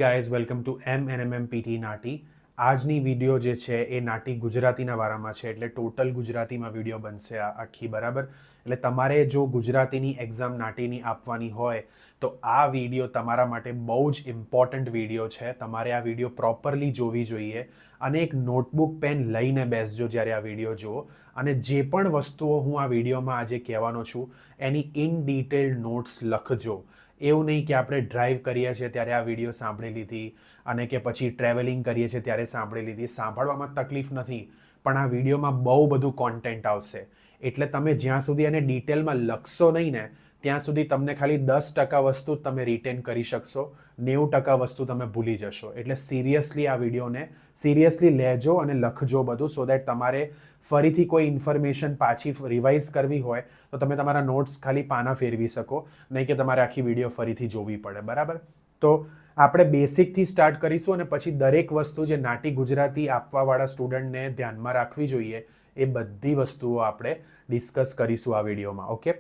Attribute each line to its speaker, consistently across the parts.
Speaker 1: Guys welcome to MNMMPT નાટી. આજની video જે છે એ નાટી ગુજરાતીના વારામાં છે, એટલે ટોટલ ગુજરાતીમાં વિડીયો બનશે આ આખી, બરાબર. એટલે તમારે જો ગુજરાતીની એક્ઝામ નાટીની આપવાની હોય તો આ વિડીયો તમારા માટે બહુ જ ઇમ્પોર્ટન્ટ વિડીયો છે. તમારે આ વિડીયો પ્રોપરલી જોવી જોઈએ અને એક નોટબુક પેન લઈને બેસજો જ્યારે આ વિડીયો જુઓ. અને જે પણ વસ્તુઓ હું આ વિડીયોમાં આજે કહેવાનો છું એની ઇન ડિટેલ નોટ્સ લખજો. એવું નહીં કે આપણે ડ્રાઈવ કરીએ છીએ ત્યારે આ વિડીયો સાંભળી લીધી અને કે પછી ટ્રાવેલિંગ કરીએ છીએ ત્યારે સાંભળી લીધી. સાંભળવામાં તકલીફ નથી, પણ આ વિડીયોમાં બહુ બધું કોન્ટેન્ટ આવશે. એટલે તમે જ્યાં સુધી એને ડિટેલમાં લખશો નહીં ને ત્યાં સુધી તમને ખાલી 10% વસ્તુ જ તમે રિટેન કરી શકશો, 90% વસ્તુ તમે ભૂલી જશો. એટલે સિરિયસલી આ વિડીયોને સિરિયસલી લેજો અને લખજો બધું, સો દેટ તમારે ફરીથી કોઈ ઇન્ફોર્મેશન પાછી રિવાઇઝ કરવી હોય તો તમે તમારા નોટ્સ ખાલી પાના ફેરવી શકો, નહીં કે તમારે આખી વિડીયો ફરીથી જોવી પડે, બરાબર. તો આપણે બેસિકથી સ્ટાર્ટ કરીશું અને પછી દરેક વસ્તુ જે નાટી ગુજરાતી આપવાવાળા સ્ટુડન્ટને ધ્યાનમાં રાખવી જોઈએ એ બધી વસ્તુઓ આપણે ડિસ્કસ કરીશું આ વિડીયોમાં. ઓકે,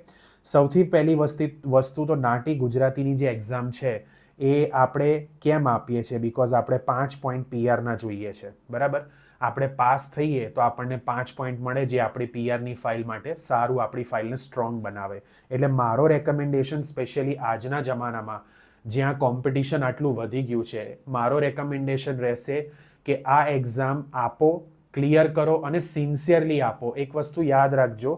Speaker 1: સૌથી પહેલી વસ્તુ તો નાટી ગુજરાતીની જે એક્ઝામ છે એ આપણે કેમ આપીએ છીએ? બિકોઝ આપણે 5 પોઈન્ટ પીઆરના જોઈએ છે, બરાબર. આપણે પાસ થઈએ તો આપણને 5 પોઈન્ટ મળે, જે આપણી પીઆરની ફાઇલ માટે સારું, આપણી ફાઇલને સ્ટ્રોંગ બનાવે. એટલે મારો રેકમેન્ડેશન સ્પેશિયલી આજના જમાનામાં જ્યાં કોમ્પિટિશન આટલું વધી ગયું છે, મારો રેકમેન્ડેશન રહેશે કે આ એક્ઝામ આપો, ક્લિયર કરો અને સિન્સિયરલી આપો. એક વસ્તુ યાદ રાખજો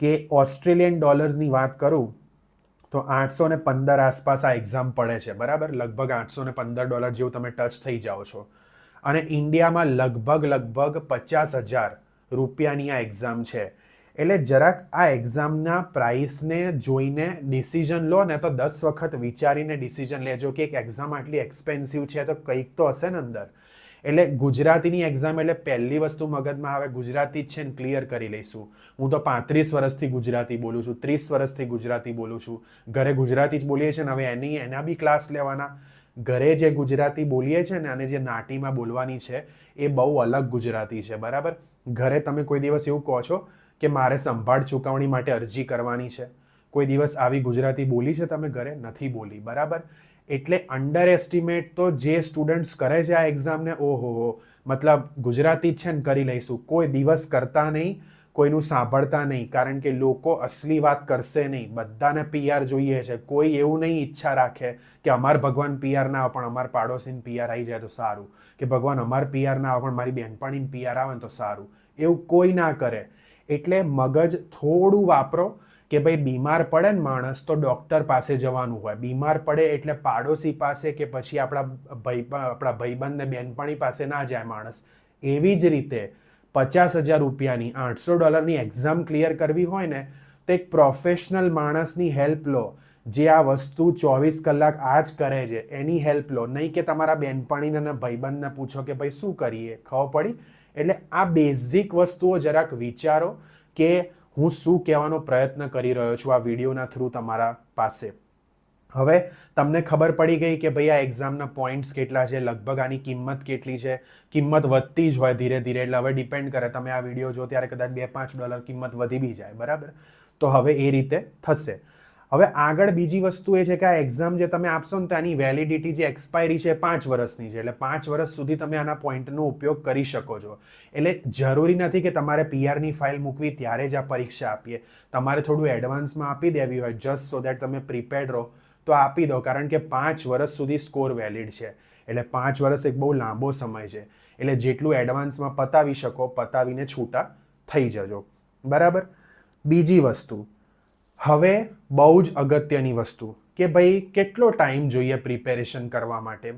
Speaker 1: કે ઓસ્ટ્રેલિયન ડોલર્સની વાત કરું તો 815 આસપાસ આ એક્ઝામ પડે છે, બરાબર. લગભગ $815 જેવું તમે ટચ થઈ જાઓ છો. અને ઇન્ડિયામાં લગભગ 50,000 રૂપિયાની આ એક્ઝામ છે. એટલે જરાક આ એક્ઝામના પ્રાઇસને જોઈને ડિસિઝન લો ને તો 10 વખત વિચારીને ડિસિઝન લેજો કે એક એક્ઝામ આટલી એક્સપેન્સિવ છે તો કંઈક તો હશે ને અંદર. એટલે ગુજરાતીની એક્ઝામ એટલે પહેલી વસ્તુ મગજમાં આવે ગુજરાતી જ છે ને ક્લિયર કરી લઈશું. હું તો 35 વર્ષથી ગુજરાતી બોલું છું, 30 વર્ષથી ગુજરાતી બોલું છું, ઘરે ગુજરાતી જ બોલીએ છીએ ને હવે એના બી ક્લાસ લેવાના. ઘરે જે ગુજરાતી બોલીએ છીએ ને અને જે નાટીમાં બોલવાની છે એ બહુ અલગ ગુજરાતી છે, બરાબર. ઘરે તમે કોઈ દિવસ એવું કહો છો કે મારે સંભાળ ચૂકવણી માટે અરજી કરવાની છે? કોઈ દિવસ આવી ગુજરાતી બોલી છે તમે ઘરે? નથી બોલી, બરાબર. એટલે અંડર એસ્ટિમેટ તો જે સ્ટુડન્ટ્સ કરે છે આ એક્ઝામને, ઓહો, મતલબ ગુજરાતી જ છે ને કરી લઈશું, કોઈ દિવસ કરતા નહીં, કોઈનું સાંભળતા નહીં. કારણ કે લોકો અસલી વાત કરશે નહીં, બધાને પીઆર જોઈએ છે. કોઈ એવું નહીં ઈચ્છા રાખે કે અમાર ભગવાન પીઆર ના આવે પણ અમાર પાડોશીને પીઆર આવી જાય તો સારું, કે ભગવાન અમાર પીઆર ના આવે પણ મારી બહેનપણીને પીઆર આવે ને તો સારું. એવું કોઈ ના કરે. એટલે મગજ થોડું વાપરો કે ભાઈ બીમાર પડે ને માણસ તો ડૉક્ટર પાસે જવાનું હોય, બીમાર પડે એટલે પાડોશી પાસે કે પછી આપણા ભાઈબંધ ને બહેનપણી પાસે ના જાય માણસ. એવી જ રીતે 50,000 રૂપિયાની $800ની એક્ઝામ ક્લિયર કરવી હોય ને તો એક પ્રોફેશનલ માણસની હેલ્પ લો, જે આ વસ્તુ 24 કલાક આ જ કરે છે, એની હેલ્પ લો. નહીં કે તમારા બહેનપણીને અને ભાઈબંધને પૂછો કે ભાઈ શું કરીએ, ખબર પડી? એટલે આ બેઝિક વસ્તુઓ જરાક વિચારો કે હું શું કહેવાનો પ્રયત્ન કરી રહ્યો છું આ વિડીયોના થ્રુ તમારા પાસે. હવે તમને ખબર પડી ગઈ કે ભાઈ આ એક્ઝામના પોઈન્ટ્સ કેટલા છે, લગભગ આની કિંમત કેટલી છે. કિંમત વધતી જ હોય ધીરે ધીરે, એટલે હવે ડિપેન્ડ કરે, તમે આ વિડીયો જો ત્યારે કદાચ $2-5 કિંમત વધી બી જાય, બરાબર. તો હવે એ રીતે થશે. હવે આગળ બીજી વસ્તુ એ છે કે આ એક્ઝામ જે તમે આપશો ને તો આની વેલિડિટી જે એક્સપાયરી છે 5 વર્ષની છે. એટલે 5 વર્ષ સુધી તમે આના પોઈન્ટનો ઉપયોગ કરી શકો છો. એટલે જરૂરી નથી કે તમારે પીઆરની ફાઇલ મૂકવી ત્યારે જ આ પરીક્ષા આપીએ. તમારે થોડું એડવાન્સમાં આપી દેવી હોય જસ્ટ સો દેટ તમે પ્રિપેર્ડ રહો તો આપી દો. કારણ કે 5 વર્ષ સુધી સ્કોર વેલિડ છે. એટલે 5 વર્ષ એક બહુ લાંબો સમય છે. એટલે જેટલું એડવાન્સમાં પતાવી શકો પતાવીને છૂટા થઈ જજો, બરાબર. બીજી વસ્તુ, હવે બહુ જ અગત્યની વસ્તુ કે ભાઈ કેટલો ટાઈમ જોઈએ પ્રિપેરેશન કરવા માટે.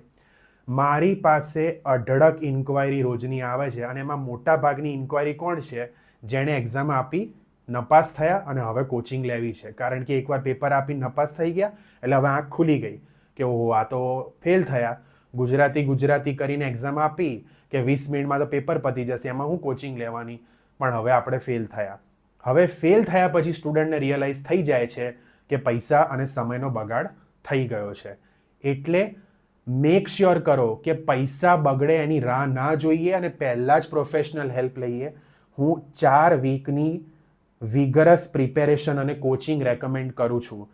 Speaker 1: મારી પાસે અઢળક ઇન્ક્વાયરી રોજની આવે છે અને એમાં મોટા ભાગની ઇન્ક્વાયરી કોણ છે? જેણે એક્ઝામ આપી, નપાસ થયા અને હવે કોચિંગ લેવી છે. કારણ કે એકવાર પેપર આપીને નપાસ થઈ ગયા એટલે હવે આંખ ખુલી ગઈ કે ઓહો આ તો ફેલ થયા. ગુજરાતી કરીને એક્ઝામ આપી કે 20 મિનિટમાં તો પેપર પતી જશે, એમાં હું કોચિંગ લેવાની, પણ હવે આપણે ફેલ થયા. હવે ફેલ થયા પછી સ્ટુડન્ટને રિયલાઇઝ થઈ જાય છે કે પૈસા અને સમયનો બગાડ થઈ ગયો છે. એટલે મેક શ્યોર કરો કે પૈસા બગડે એની રાહ ના જોઈએ અને પહેલાં જ પ્રોફેશનલ હેલ્પ લઈએ. હું 4 વીકની વિગરસ પ્રિપેરેશન અને કોચિંગ રેકમેન્ડ કરું છું.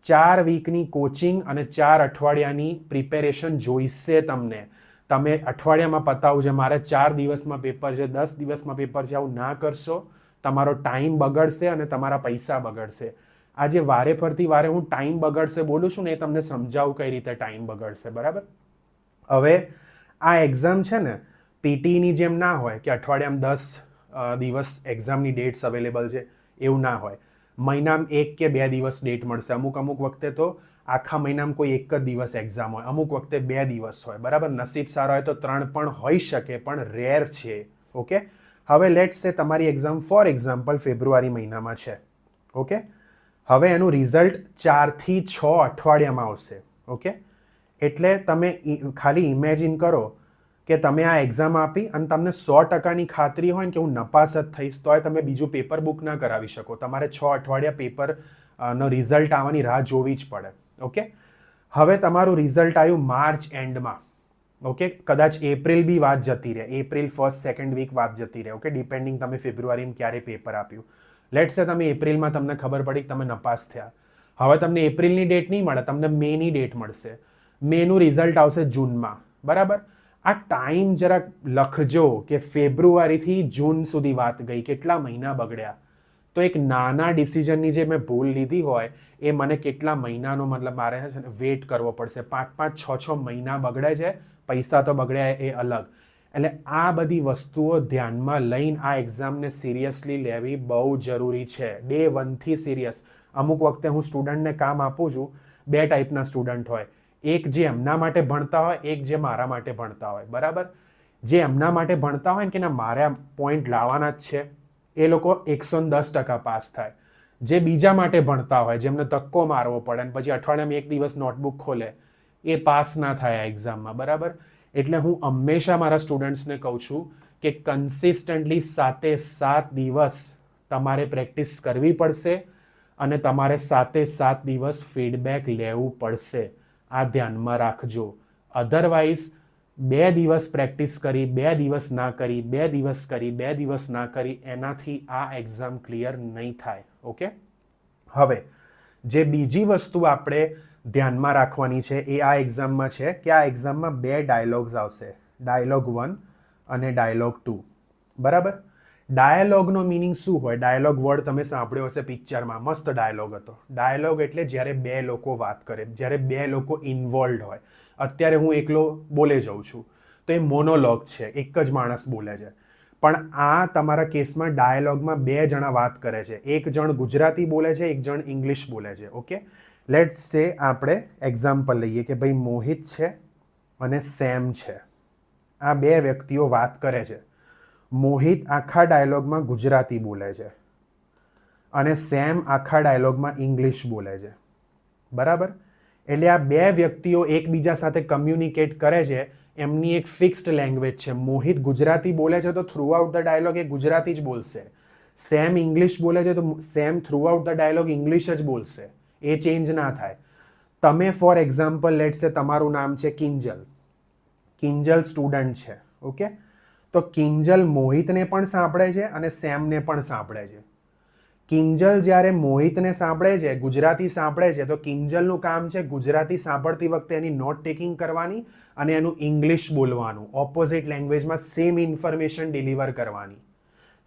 Speaker 1: 4 વીકની કોચિંગ અને 4 અઠવાડિયાની પ્રિપેરેશન જોઈશે તમને. તમે અઠવાડિયામાં પતાવજો, મારે 4 દિવસમાં પેપર છે, 10 દિવસમાં પેપર છે, આવું ના કરશો. તમારો ટાઈમ બગડશે અને તમારા પૈસા બગડશે. આજે વારે ફરતી વારે હું ટાઈમ બગડશે બોલું છું ને, એ તમને સમજાવું કઈ રીતે ટાઈમ બગડશે. બરાબર. હવે આ એક્ઝામ છે ને પીટીની જેમ ના હોય કે અઠવાડિયામાં 10 દિવસ એક્ઝામની ડેટ્સ અવેલેબલ છે, એવું ના હોય. મહિનામાં 1 કે 2 દિવસ ડેટ મળશે. અમુક વખતે તો આખા મહિનામાં કોઈ એક જ દિવસ એક્ઝામ હોય, અમુક વખતે 2 દિવસ હોય. બરાબર. નસીબ સારો હોય તો 3 પણ હોઈ શકે, પણ રેર છે. ઓકે. હવે લેટ્સ સે તમારી એક્ઝામ ફોર એક્ઝામ્પલ ફેબ્રુઆરી મહિનામાં છે. ઓકે. હવે એનું રિઝલ્ટ 4 થી 6 અઠવાડિયામાં આવશે. ઓકે. એટલે તમે ખાલી ઇમેજિન કરો કે તમે આ એક્ઝામ આપી અને તમને 100%ની ખાતરી હોય ને કે હું નપાસ જ થઈશ, તોય તમે બીજું પેપર બુક ના કરાવી શકો. તમારે 6 અઠવાડિયા પેપર નો રિઝલ્ટ આવવાની રાહ જોવી જ પડે. ઓકે. હવે તમારું રિઝલ્ટ આવ્યું માર્ચ એન્ડમાં. ઓકે. કદાચ એપ્રિલ બી વાત જતી રહે, એપ્રિલ 1st 2nd વીક વાત જતી રહે. ઓકે. ડિપેન્ડિંગ તમે ફેબ્રુઆરીમાં ક્યારે પેપર આપ્યું. લેટ્સ સે તમે એપ્રિલમાં તમને ખબર પડી કે તમે નપાસ થયા. હવે તમને એપ્રિલની ડેટ નહીં મળે, તમને મેની ડેટ મળશે. મેનું રિઝલ્ટ આવશે જૂનમાં. બરાબર. આ ટાઈમ જરાક લખજો કે ફેબ્રુઆરીથી જૂન સુધી વાત ગઈ, કેટલા મહિના બગડ્યા. તો એક નાના ડિસિઝનની જે મેં ભૂલ લીધી હોય એ મને કેટલા મહિનાનો મતલબ મારે છે ને વેઇટ કરવો પડશે. 5-5, 6-6 મહિના બગડે છે, પૈસા તો બગડ્યા એ અલગ. એટલે આ બધી વસ્તુઓ ધ્યાનમાં લઈને આ એક્ઝામને સિરિયસલી લેવી બહુ જરૂરી છે. ડે 1થી સિરિયસ. અમુક વખતે હું સ્ટુડન્ટને કામ આપું છું, 2 ટાઈપના સ્ટુડન્ટ હોય. એક જે એમના માટે ભણતા હોય, એક જે મારા માટે ભણતા હોય. બરાબર. જે એમના માટે ભણતા હોય ને કે ના મારે પોઈન્ટ લાવવાના જ છે, એ લોકો 110% પાસ થાય. જે બીજા માટે ભણતા હોય, જેમને ધક્કો મારવો પડે અને પછી અઠવાડિયામાં 1 દિવસ નોટબુક ખોલે, એ પાસ ના થાય આ એક્ઝામમાં. બરાબર. એટલે હું હંમેશા મારા સ્ટુડન્ટ્સને કહું છું કે કન્સિસ્ટન્ટલી 7 દિવસ તમારે પ્રેક્ટિસ કરવી પડશે અને તમારે 7 દિવસ ફીડબેક લેવું પડશે. આ ધ્યાનમાં રાખજો. અધરવાઇઝ 2 દિવસ પ્રેક્ટિસ કરી, 2 દિવસ ના કરી, 2 દિવસ કરી, 2 દિવસ ના કરી, એનાથી આ એક્ઝામ ક્લિયર નહીં થાય. ઓકે. હવે જે બીજી વસ્તુ આપણે ધ્યાનમાં રાખવાની છે એ આ એક્ઝામમાં છે કે આ એક્ઝામમાં 2 ડાયલોગ્સ આવશે, ડાયલોગ 1 અને ડાયલોગ 2. બરાબર. ડાયલોગનો મિનિંગ શું હોય? ડાયલોગ વર્ડ તમે સાંભળ્યો હશે પિક્ચરમાં, મસ્ત ડાયલોગ હતો. ડાયલોગ એટલે જ્યારે 2 લોકો વાત કરે, જ્યારે 2 લોકો ઇન્વોલ્વ હોય. અત્યારે હું એકલો બોલે જાઉં છું તો એ મોનોલોગ છે, એક જ માણસ બોલે છે. પણ આ તમારા કેસમાં ડાયલોગમાં 2 જણા વાત કરે છે. એક જણ ગુજરાતી બોલે છે, એક જણ ઇંગ્લિશ બોલે છે. ઓકે. લેટ્સ સે આપણે એક્ઝામ્પલ લઈએ કે ભાઈ મોહિત છે અને સેમ છે. આ 2 વ્યક્તિઓ વાત કરે છે. મોહિત આખા ડાયલોગમાં ગુજરાતી બોલે છે અને સેમ આખા ડાયલોગમાં ઇંગ્લિશ બોલે છે. બરાબર. એટલે આ 2 વ્યક્તિઓ એકબીજા સાથે કમ્યુનિકેટ કરે છે. એમની એક ફિક્સ્ડ લેંગ્વેજ છે. મોહિત ગુજરાતી બોલે છે તો થ્રુઆઉટ ધ ડાયલોગ એ ગુજરાતી જ બોલશે. સેમ ઇંગ્લિશ બોલે છે તો same throughout the dialogue English જ બોલશે. એ ચેન્જ ના થાય. તમે ફોર એક્ઝામ્પલ લેટ્સ સે તમારું નામ છે કિંજલ. કિંજલ સ્ટુડન્ટ છે. ઓકે. તો કિંજલ મોહિતને પણ સાંભળે છે અને સેમને પણ સાંભળે છે. કિંજલ જ્યારે મોહિતને સાંભળે છે, ગુજરાતી સાંભળે છે, તો કિંજલનું કામ છે ગુજરાતી સાંભળતી વખતે એની નોટ ટેકિંગ કરવાની અને એનું ઇંગ્લિશ બોલવાનું, ઓપોઝિટ લેંગ્વેજમાં સેમ ઇન્ફોર્મેશન ડિલિવર કરવાની.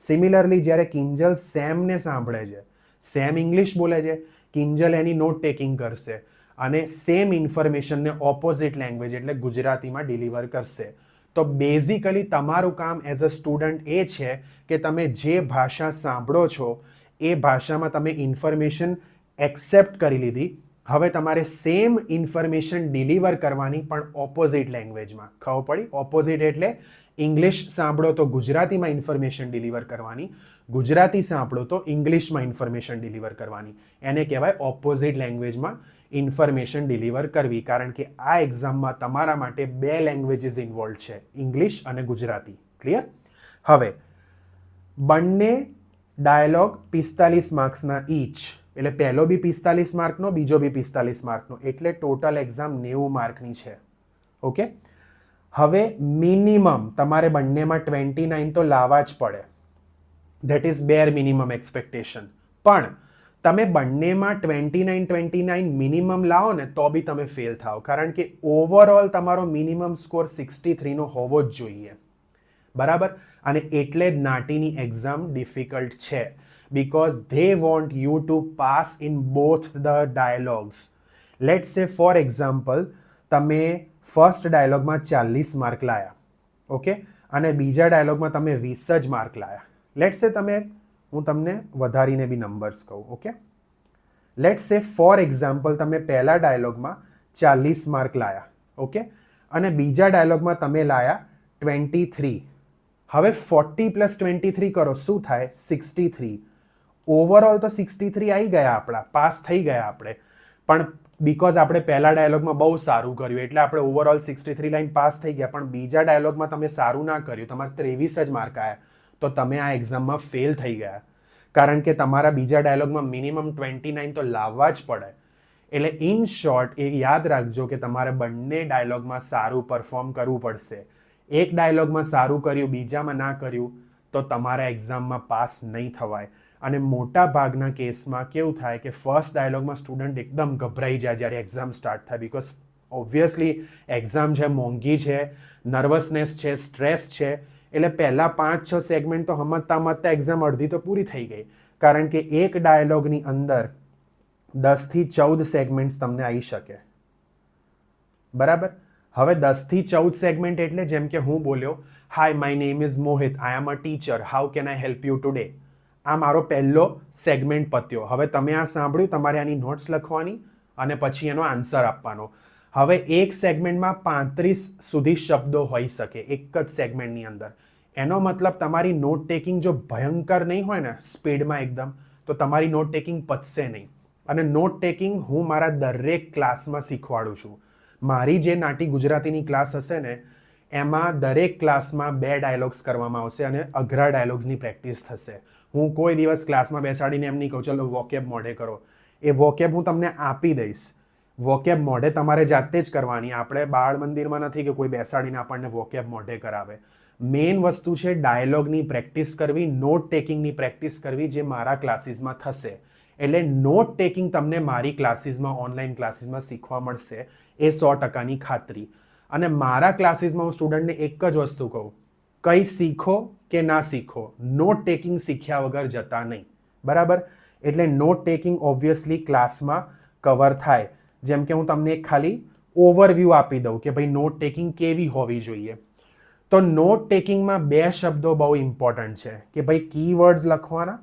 Speaker 1: સિમિલરલી જ્યારે કિંજલ સેમને સાંભળે છે, સેમ ઇંગ્લિશ બોલે છે, કિંજલ એની નોટ ટેકિંગ કરશે અને સેમ ઇન્ફોર્મેશનને ઓપોઝિટ લેંગ્વેજ એટલે ગુજરાતીમાં ડિલિવર કરશે. તો બેઝિકલી તમારું કામ એઝ અ સ્ટુડન્ટ એ છે કે તમે જે ભાષા સાંભળો છો એ ભાષામાં તમે ઇન્ફોર્મેશન એક્સેપ્ટ કરી લીધી. હવે તમારે સેમ ઇન્ફોર્મેશન ડિલિવર કરવાની પણ ઓપોઝિટ લેંગ્વેજમાં. ખબર પડી? ઓપોઝિટ એટલે ઇંગ્લિશ સાંભળો તો ગુજરાતીમાં ઇન્ફોર્મેશન ડિલિવર કરવાની, ગુજરાતી સાંભળો તો ઇંગ્લિશમાં ઇન્ફોર્મેશન ડિલિવર કરવાની. એને કહેવાય ઓપોઝિટ લેંગ્વેજમાં ઇન્ફોર્મેશન ડિલિવર કરવી. કારણ કે આ એક્ઝામમાં તમારા માટે 2 લેંગ્વેજીસ ઇન્વોલ્વ છે, ઇંગ્લિશ અને ગુજરાતી. ક્લિયર? હવે બંને ડાયલોગ 45 માર્ક્સના ઈચ, એટલે પહેલો બી 45 માર્કનો, બીજો બી 45 માર્કનો, એટલે ટોટલ એક્ઝામ 90 માર્કની છે. ઓકે. હવે મિનિમમ તમારે બંનેમાં 29 તો લાવવા જ પડે. That is bare minimum expectation. પણ તમે બંનેમાં 29 મિનિમમ લાવો ને તો બી તમે ફેલ થાઓ, કારણ કે ઓવરઓલ તમારો મિનિમમ સ્કોર 63નો હોવો જ જોઈએ, બરાબર. અને એટલે જ નાટીની એક્ઝામ ડિફિકલ્ટ છે, because they want you to pass in both the dialogues. Let's say for example તમે ફર્સ્ટ ડાયલોગમાં 40 માર્ક લાયા, ઓકે, અને બીજા ડાયલોગમાં તમે 20 જ માર્ક લાયા. લેટ્સ સે હું તમને વધારીને બી નંબર્સ કહું, ઓકે. લેટ્સ સે ફોર એક્ઝામ્પલ તમે પહેલા ડાયલોગમાં 40 માર્ક લાયા, ઓકે, અને બીજા ડાયલોગમાં તમે લાયા 23. હવે 40 + 23 કરો, શું થાય? 63. ઓવરઓલ તો 63 આવી ગયા, આપણા પાસ થઈ ગયા આપણે, પણ બીકોઝ આપણે પહેલા ડાયલોગમાં બહુ સારું કર્યું એટલે આપણે ઓવરઓલ 63 લાઈન પાસ થઈ ગયા. પણ બીજા ડાયલોગમાં તમે સારું ના કર્યું, તમારે 23 જ માર્ક આવ્યા, તો તમે આ એક્ઝામમાં ફેલ થઈ ગયા, કારણ કે તમારા બીજા ડાયલોગમાં મિનિમમ 29 તો લાવવા જ પડે. એટલે ઇન શોર્ટ એ યાદ રાખજો કે તમારે બંને ડાયલોગમાં સારું પરફોર્મ કરવું પડશે. એક ડાયલોગમાં સારું કર્યું, બીજામાં ના કર્યું, તો તમારા એક્ઝામમાં પાસ નહીં થવાય. અને મોટા ભાગના કેસમાં કેવું થાય કે ફર્સ્ટ ડાયલોગમાં સ્ટુડન્ટ એકદમ ગભરાઈ જાય જ્યારે એક્ઝામ સ્ટાર્ટ થાય, બિકોઝ ઓબ્વિયસલી એક્ઝામ છે, મોંઘી છે, નર્વસનેસ છે, સ્ટ્રેસ છે, એટલે પહેલા 5-6 સેગમેન્ટ તો સમજતા એક્ઝામ અડધી તો પૂરી થઈ ગઈ, કારણ કે એક ડાયલોગની અંદર 10 થી 14 સેગમેન્ટ્સ તમને આવી શકે, બરાબર. હવે 10 થી 14 સેગમેન્ટ એટલે જેમ કે હું બોલ્યો, hi my name is Mohit, I am a teacher, how can I help you today. આ મારો પહેલો સેગમેન્ટ પત્યો. હવે તમે આ સાંભળ્યું, તમારે આની નોટ્સ લખવાની અને પછી એનો આન્સર આપવાનો. હવે એક સેગમેન્ટમાં 35 સુધી શબ્દો હોઈ શકે એક જ સેગમેન્ટની અંદર. એનો મતલબ તમારી નોટ ટેકિંગ જો ભયંકર નહીં હોય ને, સ્પીડમાં એકદમ, તો તમારી નોટ ટેકિંગ પતશે નહીં. અને નોટ ટેકિંગ હું મારા દરેક ક્લાસમાં શીખવાડું છું. મારી જે નાટી ગુજરાતીની ક્લાસ હશે ને, એમાં દરેક ક્લાસમાં 2 ડાયલોગ્સ કરવામાં આવશે અને અઘરા ડાયલોગ્સની પ્રેક્ટિસ થશે. હું કોઈ દિવસ ક્લાસમાં બેસાડીને એમ નહીં કહું ચલો વોકેબ મોઢે કરો. એ વોકેબ હું તમને આપી દઈશ, વોકેબ મોઢે તમારે જાતે જ કરવાની. આપણે બાળ મંદિરમાં નથી કે કોઈ બેસાડીને આપણને વોકેબ મોઢે કરાવે. મેઇન વસ્તુ છે ડાયલોગની પ્રેક્ટિસ કરવી, નોટ ટેકિંગની પ્રેક્ટિસ કરવી, જે મારા ક્લાસીસમાં થશે. એટલે નોટ ટેકિંગ તમને મારી ક્લાસીસમાં, ઓનલાઈન ક્લાસીસમાં શીખવા મળશે, એ 100%ની ખાતરી. અને મારા ક્લાસીસમાં હું સ્ટુડન્ટને એક જ વસ્તુ કહું, કંઈ શીખો કે ના શીખો, નોટ ટેકિંગ શીખ્યા વગર જતા નહીં, બરાબર. એટલે નોટ ટેકિંગ ઓબ્વિયસલી ક્લાસમાં કવર થાય. જેમ કે હું તમને એક ખાલી ઓવરવ્યૂ આપી દઉં કે ભાઈ નોટ ટેકિંગ કેવી હોવી જોઈએ. તો નોટ ટેકિંગમાં 2 શબ્દો બહુ ઇમ્પોર્ટન્ટ છે કે ભાઈ કીવર્ડ્સ લખવાના,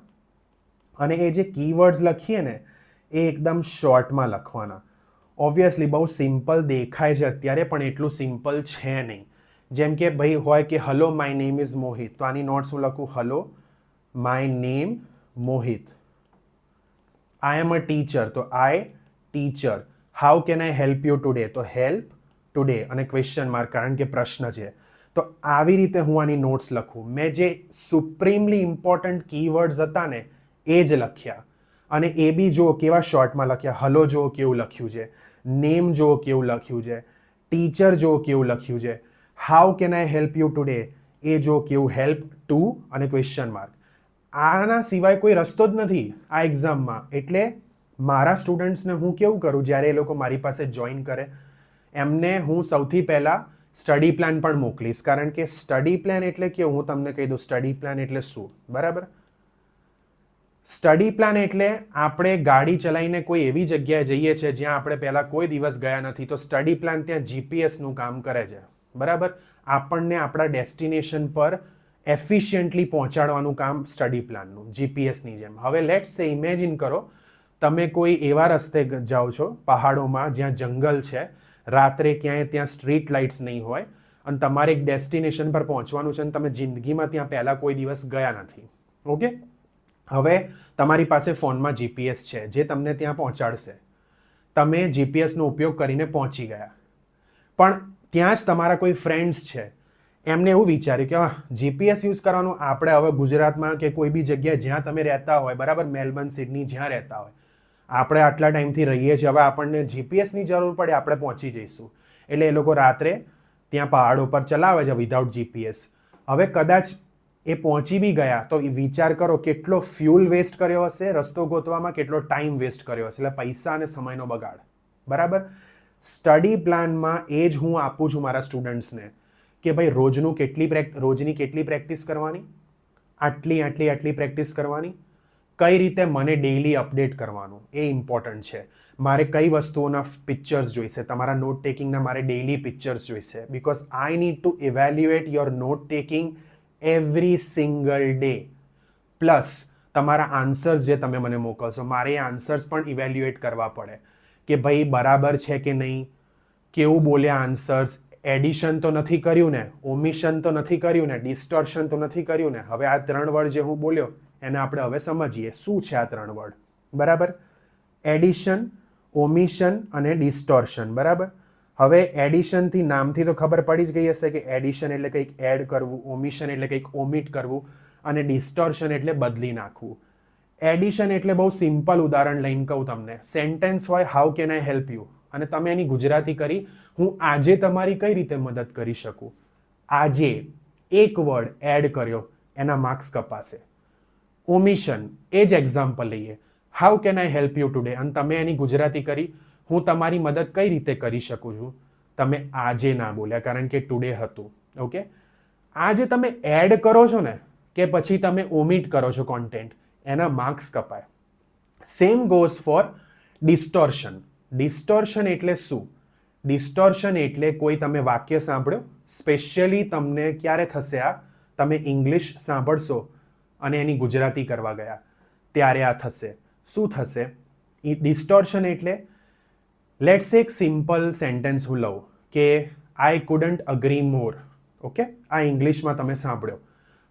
Speaker 1: અને એ જે કીવર્ડ્સ લખીએ ને એ એકદમ શોર્ટમાં લખવાના. ઓબ્વિયસલી બહુ સિમ્પલ દેખાય છે અત્યારે, પણ એટલું સિમ્પલ છે નહીં. જેમ કે ભાઈ હોય કે hello my name is Mohit, તો આની નોટ્સ હું લખું hello my name Mohit. I am a teacher, તો I teacher. How can I help you today, તો હેલ્પ ટુડે અને ક્વેશ્ચન માર્ક, કારણ કે પ્રશ્ન છે. તો આવી રીતે હું આની નોટ્સ લખું. મેં જે સુપ્રીમલી ઇમ્પોર્ટન્ટ કીવર્ડ્સ હતા ને એ જ લખ્યા, અને એ બી જુઓ કેવા શોર્ટમાં લખ્યા. હલો જુઓ કેવું લખ્યું છે, નેમ જુઓ કેવું લખ્યું છે, ટીચર જુઓ કેવું લખ્યું છે, how can I help you today એ જો કેવું, હેલ્પ ટુ અને ક્વેશ્ચન માર્ક. આના સિવાય કોઈ રસ્તો જ નથી આ એક્ઝામમાં. એટલે મારા સ્ટુડન્ટ્સને હું કેવું કરું, જ્યારે એ લોકો મારી પાસે જોઈન કરે, એમને હું સૌથી પહેલાં સ્ટડી પ્લાન પણ મોકલીશ. કારણ કે સ્ટડી પ્લાન એટલે કેવું, હું તમને કહી દઉં સ્ટડી પ્લાન એટલે શું, બરાબર. સ્ટડી પ્લાન એટલે આપણે ગાડી ચલાવીને કોઈ એવી જગ્યાએ જઈએ છીએ જ્યાં આપણે પહેલાં કોઈ દિવસ ગયા નથી, તો સ્ટડી પ્લાન ત્યાં જીપીએસનું કામ કરે છે, બરાબર. આપણને આપણા ડેસ્ટિનેશન પર એફિશિયન્ટલી પહોંચાડવાનું કામ સ્ટડી પ્લાનનું, જીપીએસની જેમ. હવે લેટ્સ સે ઇમેજિન કરો તમે કોઈ એવા રસ્તે જાઓ છો પહાડોમાં જ્યાં જંગલ છે, રાત્રે ક્યાંય ત્યાં સ્ટ્રીટ લાઇટ્સ નહીં હોય, અને તમારે એક ડેસ્ટિનેશન પર પહોંચવાનું છે અને તમે જિંદગીમાં ત્યાં પહેલાં કોઈ દિવસ ગયા નથી, ઓકે. હવે તમારી પાસે ફોનમાં જીપીએસ છે જે તમને ત્યાં પહોંચાડશે. તમે જીપીએસનો ઉપયોગ કરીને પહોંચી ગયા, પણ ત્યાં જ તમારા કોઈ ફ્રેન્ડ્સ છે, એમને એવું વિચાર્યું કે જીપીએસ યુઝ કરવાનું. આપણે હવે ગુજરાતમાં કે કોઈ બી જગ્યાએ જ્યાં તમે રહેતા હોય, બરાબર, મેલબર્ન, સિડની, જ્યાં રહેતા હોય, આપણે આટલા ટાઈમથી રહીએ છીએ, હવે આપણને જીપીએસની જરૂર પડે, આપણે પહોંચી જઈશું. એટલે એ લોકો રાત્રે ત્યાં પહાડો પર ચલાવે છે વિધાઉટ જીપીએસ. હવે કદાચ એ પહોંચી બી ગયા તો એ વિચાર કરો કેટલો ફ્યુલ વેસ્ટ કર્યો હશે રસ્તો ગોતવામાં, કેટલો ટાઈમ વેસ્ટ કર્યો હશે, એટલે પૈસા અને સમયનો બગાડ. બરાબર. સ્ટડી પ્લાનમાં એ જ હું આપું છું મારા સ્ટુડન્ટ્સને કે ભાઈ રોજની કેટલી પ્રેક્ટિસ કરવાની, આટલી પ્રેક્ટિસ કરવાની, કઈ રીતે મને ડેઇલી અપડેટ કરવાનું એ ઇમ્પોર્ટન્ટ છે. મારે કઈ વસ્તુઓના પિક્ચર્સ જોઈશે, તમારા નોટ ટેકિંગના મારે ડેઇલી પિક્ચર્સ જોઈશે, because I need to evaluate your note taking every single day. Plus તમારા આન્સર્સ જે તમે મને મોકલશો, મારે એ આન્સર્સ પણ ઇવેલ્યુએટ કરવા પડે કે ભાઈ બરાબર છે કે નહીં, કેવું બોલ્યા આન્સર્સ, એડિશન તો નથી કર્યું ને, ઓમિશન તો નથી કર્યું ને, ડિસ્ટોર્શન તો નથી કર્યું ને. હવે આ 3 વર્ડ જે હું બોલ્યો એને આપણે હવે સમજીએ શું છે આ 3 વર્ડ. બરાબર. એડિશન, ઓમિશન અને ડિસ્ટોર્શન. બરાબર. હવે એડિશનથી નામથી તો ખબર પડી જ ગઈ હશે કે એડિશન એટલે કંઈક એડ કરવું, ઓમિશન એટલે કંઈક ઓમિટ કરવું અને ડિસ્ટોર્શન એટલે બદલી નાખવું. એડિશન એટલે બહુ સિમ્પલ ઉદાહરણ લઈને કહું તમને. સેન્ટેન્સ હોય how can I help you અને તમે એની ગુજરાતી કરી હું આજે તમારી કઈ રીતે મદદ કરી શકું. આજે એક વર્ડ એડ કર્યો એના માર્ક્સ કપાશે. ઓમિશન એ જ એક્ઝામ્પલ લઈએ, how can I help you today અને તમે એની ગુજરાતી કરી હું તમારી મદદ કઈ રીતે કરી શકું છું. તમે આજે ના બોલ્યા કારણ કે ટુડે હતું. ઓકે. આ જે તમે એડ કરો છો ને કે પછી તમે ઓમિટ કરો છો કોન્ટેન્ટ, એના માર્ક્સ કપાય. Same goes for distortion. Distortion એટલે શું? ડિસ્ટોર્શન એટલે કોઈ તમે વાક્ય સાંભળ્યો, સ્પેશિયલી તમને ક્યારે થશે આ, તમે ઇંગ્લિશ સાંભળશો અને એની ગુજરાતી કરવા ગયા ત્યારે આ થશે. શું થશે? ડિસ્ટોર્શન એટલે લેટ્સ એક સિમ્પલ સેન્ટેન્સ હું લઉં કે આઈ કુડન્ટ અગ્રી મોર. ઓકે. આ ઇંગ્લિશમાં તમે સાંભળ્યો,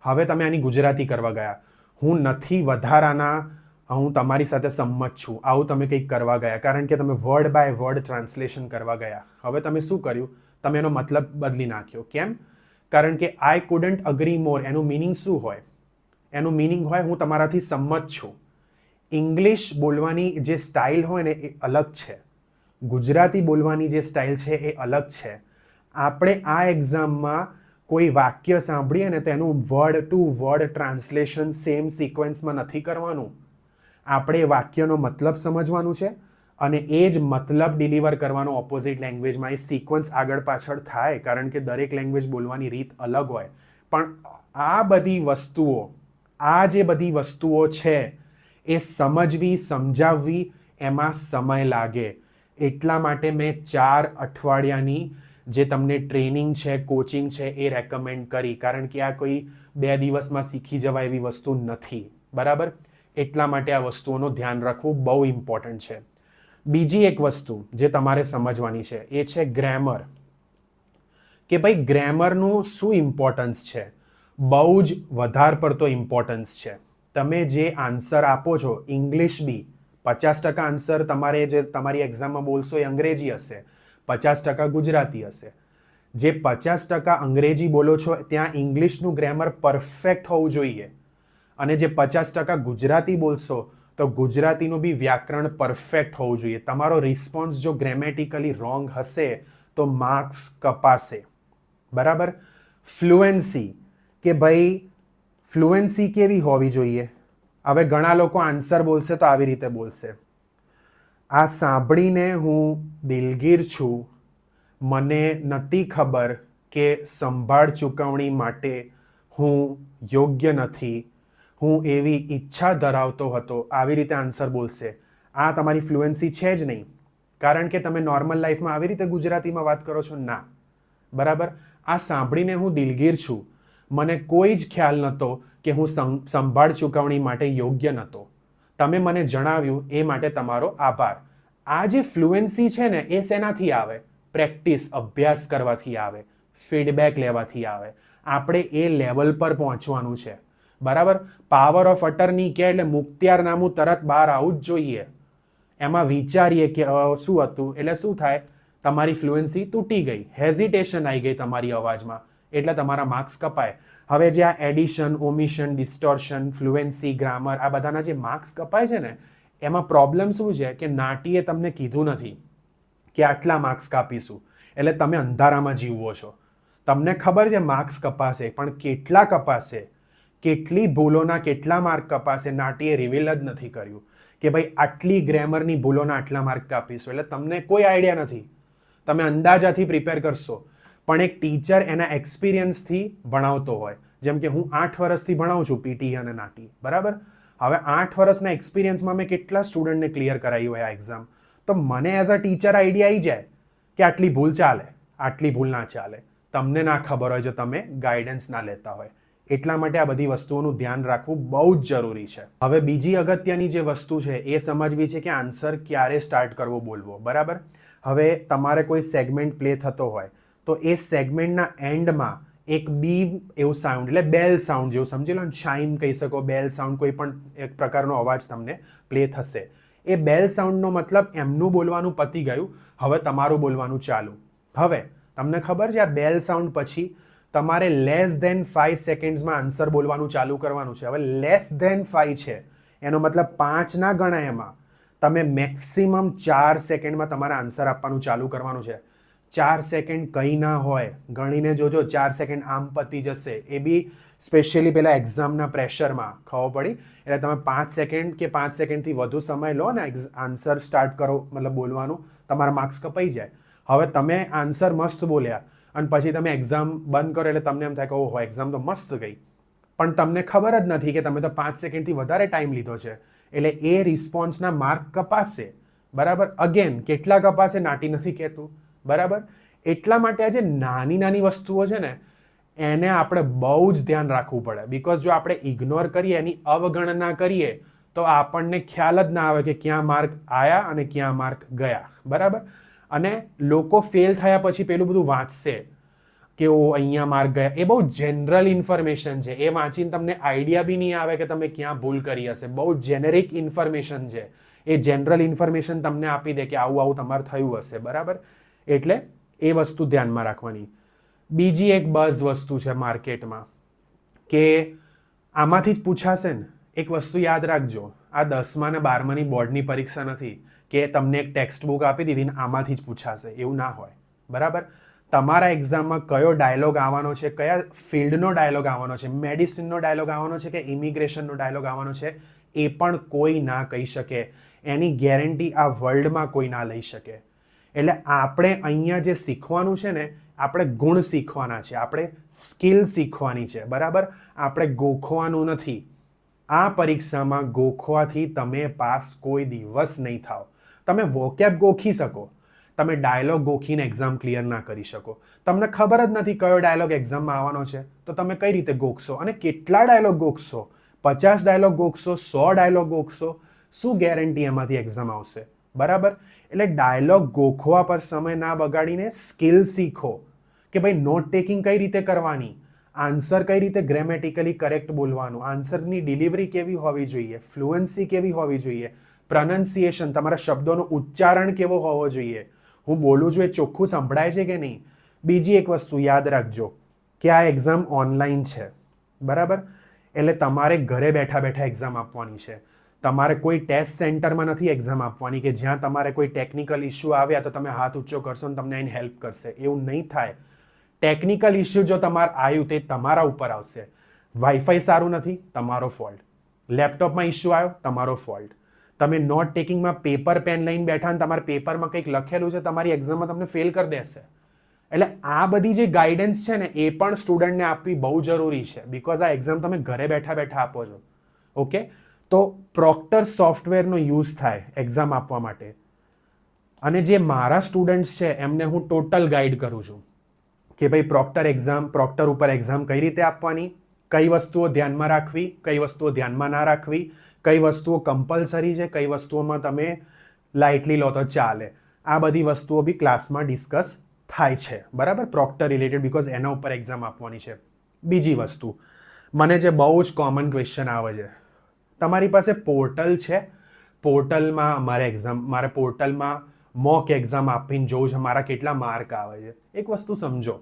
Speaker 1: હવે તમે આની ગુજરાતી કરવા ગયા, હું નથી વધારાના, હું તમારી સાથે સંમત છું, આવું તમે કંઈક કરવા ગયા કારણ કે તમે વર્ડ બાય વર્ડ ટ્રાન્સલેશન કરવા ગયા. હવે તમે શું કર્યું? તમે એનો મતલબ બદલી નાખ્યો. કેમ? કારણ કે આઈ કુડન્ટ અગ્રી મોર એનું મિનિંગ શું હોય? એનું મિનિંગ હોય હું તમારાથી સંમત છું. ઇંગ્લિશ બોલવાની જે સ્ટાઇલ હોય ને એ અલગ છે, ગુજરાતી બોલવાની જે સ્ટાઇલ છે એ અલગ છે. આપણે આ એક્ઝામમાં કોઈ વાક્ય સાંભળીએ ને તેનું word to word translation same સિક્વન્સમાં નથી કરવાનું. આપણે એ વાક્યનો મતલબ સમજવાનું છે અને એ જ મતલબ ડિલિવર કરવાનો ઓપોઝિટ લેંગ્વેજમાં. એ સિક્વન્સ આગળ પાછળ થાય કારણ કે દરેક લેંગ્વેજ બોલવાની રીત અલગ હોય. પણ આ જે બધી વસ્તુઓ છે એ સમજવી, સમજાવવી એમાં સમય લાગે. એટલા માટે મેં 4 અઠવાડિયાની જે તમને ટ્રેનિંગ છે, કોચિંગ છે એ રેકમેન્ડ કરી કારણ કે આ કોઈ 2 દિવસમાં શીખી જવાય એવી વસ્તુ નથી. બરાબર. એટલા માટે આ વસ્તુઓનું ધ્યાન રાખવું બહુ ઇમ્પોર્ટન્ટ છે. બીજી એક વસ્તુ જે તમારે સમજવાની છે એ છે ગ્રામર. કે ભાઈ ગ્રામરનું શું ઇમ્પોર્ટન્સ છે? બહુ જ વધારે પડતો ઇમ્પોર્ટન્સ છે. તમે જે આન્સર આપો છો ઇંગ્લિશ બી 50% આન્સર તમારે જે તમારી એક્ઝામમાં બોલશો એ અંગ્રેજી હશે, 50% ગુજરાતી હશે. જે 50% અંગ્રેજી બોલો છો ત્યાં ઇંગ્લિશનું ગ્રામર પરફેક્ટ હોવું જોઈએ અને જે 50% ગુજરાતી બોલશો તો ગુજરાતીનું બી વ્યાકરણ પરફેક્ટ હોવું જોઈએ. તમારો રિસ્પોન્સ જો ગ્રામેટિકલી રોંગ હશે તો માર્ક્સ કપાશે. બરાબર. ફ્લુએન્સી કે ભાઈ ફ્લુએન્સી કેવી હોવી જોઈએ? હવે ઘણા લોકો આન્સર બોલશે તો આવી રીતે બોલશે, આ સાંભળીને હું દિલગીર છું, મને નથી ખબર કે સંભાળ ચૂકવણી માટે હું યોગ્ય નથી, હું એવી ઈચ્છા ધરાવતો હતો. આવી રીતે આન્સર બોલશે. આ તમારી ફ્લુએન્સી છે જ નહીં કારણ કે તમે નોર્મલ લાઈફમાં આવી રીતે ગુજરાતીમાં વાત કરો છો ના. બરાબર. આ સાંભળીને હું દિલગીર છું, મને કોઈ જ ખ્યાલ નહોતો કે હું સંભાળ ચૂકવણી માટે યોગ્ય નહોતો. તમે મને જણાવ્યું એ માટે તમારો આભાર. આ જે ફ્લુએન્સી છે ને એ શેનાથી આવે? પ્રેક્ટિસ, અભ્યાસ કરવાથી આવે, ફીડબેક લેવાથી આવે. આપણે એ લેવલ પર પહોંચવાનું છે. બરાબર. પાવર ઓફ અટર્ની કે એટલે મુખત્યારનામું તરત બહાર આવવું જ જોઈએ. એમાં વિચારીએ કે શું હતું એટલે શું થાય? તમારી ફ્લુએન્સી તૂટી ગઈ, હેઝિટેશન આવી ગઈ તમારી અવાજમાં, એટલે તમારા માર્ક્સ કપાય. હવે જે આ એડિશન, ઓમિશન, ડિસ્ટોર્શન, ફ્લુએન્સી, ગ્રામર આ બધાના જે માર્ક્સ કપાય છે ને એમાં પ્રોબ્લેમ શું છે કે નાટીએ તમને કીધું નથી કે આટલા માર્ક્સ કાપીશું, એટલે તમે અંધારામાં જીવો છો. તમને ખબર છે માર્ક્સ કપાશે પણ કેટલા કપાશે, કેટલી ભૂલોના કેટલા માર્ક કપાશે નાટીએ રિવીલ જ નથી કર્યું કે ભાઈ આટલી ગ્રેમરની ભૂલોના આટલા માર્ક કાપીશું. એટલે તમને કોઈ આઈડિયા નથી, તમે અંદાજાથી પ્રિપેર કરશો. પણ એક ટીચર એના એક્સપિરિયન્સથી ભણાવતો હોય, જેમ કે હું 8 વર્ષથી ભણાવું છું પીટી અને નાટી, બરાબર. હવે 8 વર્ષના એક્સપિરિયન્સમાં મેં કેટલા સ્ટુડન્ટને ક્લિયર કરાયું હોય આ એક્ઝામ, તો મને એઝ અ ટીચર આઈડિયા આવી જાય કે આટલી ભૂલ ચાલે, આટલી ભૂલ ના ચાલે. તમને ના ખબર હોય જો તમે ગાઈડન્સ ના લેતા હોય. એટલા માટે આ બધી વસ્તુઓનું ધ્યાન રાખવું બહુ જ જરૂરી છે. હવે બીજી અગત્યની જે વસ્તુ છે એ સમજવી છે કે આન્સર ક્યારે સ્ટાર્ટ કરવો બોલવો, બરાબર. હવે તમારે કોઈ સેગમેન્ટ પ્લે થતો હોય તો એ સેગમેન્ટના એન્ડમાં એક બી એવું સાઉન્ડ, એટલે બેલ સાઉન્ડ જેવું સમજી લો ને, ચાઇમ કહી શકો, બેલ સાઉન્ડ, કોઈ પણ એક પ્રકારનો અવાજ તમને પ્લે થશે. એ બેલ સાઉન્ડનો મતલબ એમનું બોલવાનું પતી ગયું, હવે તમારું બોલવાનું ચાલુ. હવે તમને ખબર છે આ બેલ સાઉન્ડ પછી તમારે લેસ ધેન 5 સેકન્ડ્સમાં આન્સર બોલવાનું ચાલુ કરવાનું છે. હવે લેસ ધેન 5 છે એનો મતલબ 5 ના ગણાય, એમાં તમે મેક્સિમમ 4 સેકન્ડમાં તમારા આન્સર આપવાનું ચાલુ કરવાનું છે. 4 સેકન્ડ કંઈ ના હોય, ગણીને જોજો 4 સેકન્ડ આમ પતી જશે. એ બી સ્પેશિયલી પેલા એક્ઝામના પ્રેશરમાં ખબર પડી. એટલે તમે 5 સેકન્ડ કે 5 સેકન્ડથી વધુ સમય લો ને આન્સર સ્ટાર્ટ કરો, મતલબ બોલવાનું, તમારા માર્ક્સ કપાઈ જાય. હવે તમે આન્સર મસ્ત બોલ્યા અને પછી તમે એક્ઝામ બંધ કરો એટલે તમને એમ થાય કે ઓહો એક્ઝામ તો મસ્ત ગઈ, પણ તમને ખબર જ નથી કે તમે તો 5 સેકન્ડથી વધારે ટાઈમ લીધો છે. એટલે એ રિસ્પોન્સના માર્ક કપાશે, બરાબર. અગેન કેટલા કપાશે નાટી નથી કહેતું, બરાબર. એટલા માટે આ જે નાની નાની વસ્તુઓ છે ને એને આપણે બહુ જ ધ્યાન રાખવું પડે. બિકોઝ જો આપણે ઇગ્નોર કરીએ, એની અવગણના કરીએ તો આપણને ખ્યાલ જ ના આવે કે ક્યાં માર્ક આવ્યા અને ક્યાં માર્ક ગયા, બરાબર. અને લોકો ફેલ થયા પછી પેલું બધું વાંચશે કે ઓ અહીંયા માર્ક ગયા. એ બહુ જનરલ ઇન્ફોર્મેશન છે, એ વાંચીને તમને આઈડિયા બી નહીં આવે કે તમે ક્યાં ભૂલ કરી હશે. બહુ જેનેરિક ઇન્ફોર્મેશન છે. એ જનરલ ઇન્ફોર્મેશન તમને આપી દે કે આવું આવું તમારે થયું હશે, બરાબર. એટલે એ વસ્તુ ધ્યાનમાં રાખવાની. બીજી એક બઝ વસ્તુ છે માર્કેટમાં કે આમાંથી જ પૂછાશે ને. એક વસ્તુ યાદ રાખજો, આ 10મા અને 12માની બોર્ડની પરીક્ષા નથી કે તમને એક ટેક્સ્ટ બુક આપી દીધી ને આમાંથી જ પૂછાશે, એવું ના હોય, બરાબર. તમારા એક્ઝામમાં કયો ડાયલોગ આવવાનો છે, કયા ફિલ્ડનો ડાયલોગ આવવાનો છે, મેડિસિનનો ડાયલોગ આવવાનો છે કે ઇમિગ્રેશનનો ડાયલોગ આવવાનો છે, એ પણ કોઈ ના કહી શકે. એની ગેરંટી આ વર્લ્ડમાં કોઈ ના લઈ શકે. એટલે આપણે અહીંયા જે શીખવાનું છે ને, આપણે ગુણ શીખવાના છે, આપણે સ્કિલ શીખવાની છે, બરાબર. આપણે ગોખવાનું નથી. આ પરીક્ષામાં ગોખવાથી તમે પાસ કોઈ દિવસ નહીં થાવ. તમે વોકેબ ગોખી શકો, તમે ડાયલોગ ગોખીને એક્ઝામ ક્લિયર ના કરી શકો. તમને ખબર જ નથી કયો ડાયલોગ એક્ઝામમાં આવવાનો છે તો તમે કઈ રીતે ગોખશો અને કેટલા ડાયલોગ ગોખશો? 50 ડાયલોગ ગોખશો, 100 ડાયલોગ ગોખશો, શું ગેરંટી એમાંથી એક્ઝામ આવશે, બરાબર. એટલે ડાયલોગ ગોખવા પર સમય ના બગાડીને સ્કિલ શીખો કે ભાઈ નોટ ટેકિંગ કઈ રીતે કરવાની, આન્સર કઈ રીતે ગ્રેમેટિકલી કરેક્ટ બોલવાનું, આન્સરની ડિલિવરી કેવી હોવી જોઈએ, ફ્લુઅન્સી કેવી હોવી જોઈએ, પ્રોનન્સિએશન, તમારા શબ્દોનું ઉચ્ચારણ કેવો હોવો જોઈએ, હું બોલું છું એ ચોખ્ખું સંભળાય છે કે નહીં. બીજી એક વસ્તુ યાદ રાખજો કે આ એક્ઝામ ઓનલાઈન છે, બરાબર. એટલે તમારે ઘરે બેઠા બેઠા એક્ઝામ આપવાની છે. તમારે કોઈ ટેસ્ટ સેન્ટરમાં નથી એક્ઝામ આપવાની કે જ્યાં તમારે કોઈ ટેકનિકલ ઇસ્યુ આવ્યા તો તમે હાથ ઊંચો કરશો ને તમને એને હેલ્પ કરશે. એવું નહીં થાય. ટેકનિકલ ઇસ્યુ જો તમારે આવ્યું તે તમારા ઉપર આવશે. વાઈફાઈ સારું નથી, તમારો ફોલ્ટ. લેપટોપમાં ઇસ્યુ આવ્યો, તમારો ફોલ્ટ. તમે નોટ ટેકિંગમાં પેપર પેન લઈને બેઠા અને તમારા પેપરમાં કંઈક લખેલું છે, તમારી એક્ઝામમાં તમને ફેલ કરી દેશે. એટલે આ બધી જે ગાઈડન્સ છે ને એ પણ સ્ટુડન્ટને આપવી બહુ જરૂરી છે. બિકોઝ આ એક્ઝામ તમે ઘરે બેઠા બેઠા આપો છો. ઓકે, તો પ્રોક્ટર સોફ્ટવેરનો યુઝ થાય એક્ઝામ આપવા માટે. અને જે મારા સ્ટુડન્ટ્સ છે એમને હું ટોટલ ગાઈડ કરું છું કે ભાઈ પ્રોક્ટર ઉપર એક્ઝામ કઈ રીતે આપવાની, કઈ વસ્તુઓ ધ્યાનમાં રાખવી, કઈ વસ્તુઓ ધ્યાનમાં ના રાખવી, કઈ વસ્તુઓ કમ્પલસરી છે, કઈ વસ્તુઓમાં તમે લાઇટલી લો તો ચાલે. આ બધી વસ્તુઓ બી ક્લાસમાં ડિસ્કસ થાય છે, બરાબર, પ્રોક્ટર રિલેટેડ, બિકોઝ એના ઉપર એક્ઝામ આપવાની છે. બીજી વસ્તુ, મને જે બહુ જ કોમન ક્વેશ્ચન આવે છે, તમારી પાસે પોર્ટલ છે, પોર્ટલમાં મારે પોર્ટલમાં મોક એક્ઝામ આપીને જોઉં છે મારા કેટલા માર્ક આવે છે. એક વસ્તુ સમજો,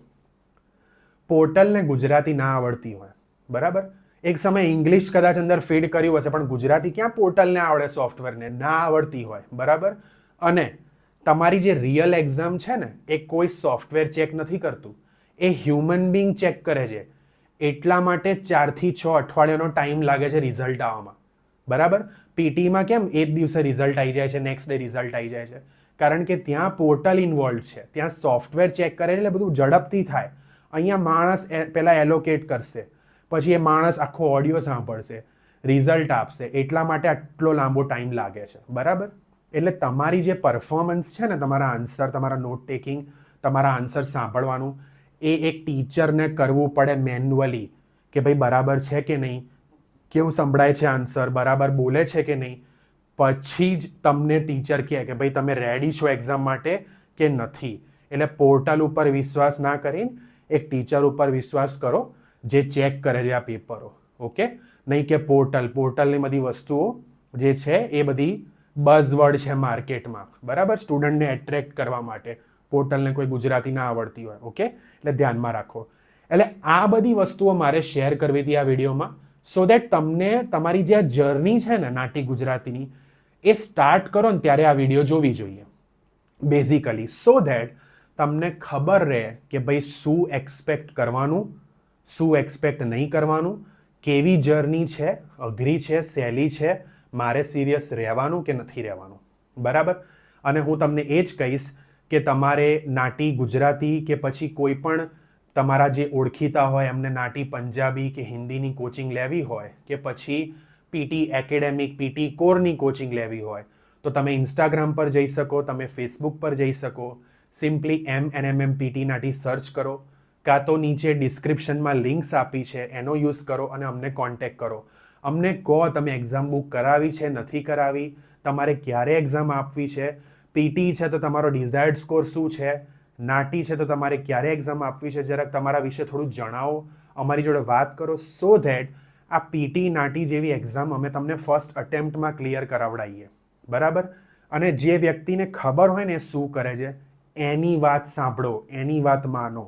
Speaker 1: પોર્ટલને ગુજરાતી ના આવડતી હોય, બરાબર. એક સમય ઇંગ્લિશ કદાચ અંદર ફીડ કર્યું હશે પણ ગુજરાતી ક્યાં પોર્ટલને આવડે, સોફ્ટવેરને ના આવડતી હોય, બરાબર. અને તમારી જે રિયલ એક્ઝામ છે ને એ કોઈ સોફ્ટવેર ચેક નથી કરતું, એ હ્યુમન બિંગ ચેક કરે છે. એટલા માટે 4 થી 6 અઠવાડિયાનો ટાઈમ લાગે છે રિઝલ્ટ આવવામાં. બરાબર? પીટીમાં કેમ એ જ દિવસે રિઝલ્ટ આવી જાય છે, નેક્સ્ટ ડે રિઝલ્ટ આવી જાય છે? કારણ કે ત્યાં પોર્ટલ ઇન્વોલ્વ છે, ત્યાં સોફ્ટવેર ચેક કરે એટલે બધું ઝડપથી થાય. અહીંયા માણસ પહેલાં એલોકેટ કરશે, પછી એ માણસ આખો ઓડિયો સાંભળશે, રિઝલ્ટ આપશે, એટલા માટે આટલો લાંબો ટાઈમ લાગે છે. બરાબર? એટલે તમારી જે પરફોર્મન્સ છે ને, તમારા આન્સર, તમારા નોટ ટેકિંગ, તમારા આન્સર સાંભળવાનું, એ એક ટીચરને કરવું પડે મેન્યુઅલી કે ભાઈ બરાબર છે કે નહીં, કેવું સંભળાય છે આન્સર, બરાબર બોલે છે કે નહીં. પછી જ તમને ટીચર કહે કે ભાઈ તમે રેડી છો એક્ઝામ માટે કે નથી. એટલે પોર્ટલ ઉપર વિશ્વાસ ના કરીને એક ટીચર ઉપર વિશ્વાસ કરો જે ચેક કરે છે આ પેપરો. ઓકે? નહીં કે પોર્ટલની બધી વસ્તુઓ જે છે એ બધી બઝવર્ડ છે માર્કેટમાં. બરાબર? સ્ટુડન્ટને એટ્રેક્ટ કરવા માટે પોર્ટલને કોઈ ગુજરાતી ના આવડતી હોય. ઓકે? એટલે ધ્યાનમાં રાખો. એટલે આ બધી વસ્તુઓ મારે શેર કરવી હતી આ વિડીયોમાં, સો દેટ તમને તમારી જે આ જર્ની છે ને નાટી ગુજરાતીની, એ સ્ટાર્ટ કરો ને ત્યારે આ વિડીયો જોવી જોઈએ બેઝિકલી, સો દેટ તમને ખબર રહે કે ભાઈ શું એક્સપેક્ટ કરવાનું, શું એક્સપેક્ટ નહીં કરવાનું, કેવી જર્ની છે, અઘરી છે, સહેલી છે, મારે સિરિયસ રહેવાનું કે નથી રહેવાનું. બરાબર? અને હું તમને એ જ કહીશ કે તમારે નાટી ગુજરાતી કે પછી કોઈ પણ તમારા જે ઓળખીતા હોય એમને નાટી પંજાબી કે હિન્દીની કોચિંગ લેવી હોય કે પછી પીટી એકેડેમિક, પીટી કોરની કોચિંગ લેવી હોય તો તમે ઇન્સ્ટાગ્રામ પર જઈ શકો, તમે ફેસબુક પર જઈ શકો, સિમ્પલી MNMMPT નાટી સર્ચ કરો, કાં તો નીચે ડિસ્ક્રિપ્શનમાં લિંક્સ આપી છે એનો યુઝ કરો અને અમને કોન્ટેક્ટ કરો. અમને કહો તમે એક્ઝામ બુક કરાવી છે, નથી કરાવી, તમારે ક્યારે એક્ઝામ આપવી છે, પીટી છે તો તમારો ડિઝાયર્ડ સ્કોર શું છે, નાટી છે તો તમારે ક્યારે એક્ઝામ આપવી છે, જરાક તમારા વિશે થોડું જણાવો, અમારી જોડે વાત કરો, સો ધેટ આ પીટી નાટી જેવી એક્ઝામ અમે તમને ફર્સ્ટ અટેમ્પ્ટમાં ક્લિયર કરાવડાવીએ. બરાબર? અને જે વ્યક્તિને ખબર હોય ને શું કરે છે એની વાત સાંભળો, એની વાત માનો,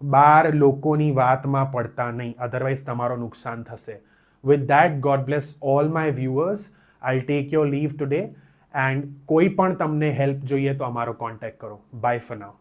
Speaker 1: 12 લોકોની વાતમાં પડતા નહીં, અધરવાઇઝ તમારો નુકસાન થશે. With that, God bless all my viewers. I'll take your leave today. And કોઈ પણ તમને હેલ્પ જોઈએ તો અમારો કોન્ટેક્ટ કરો. Bye for now.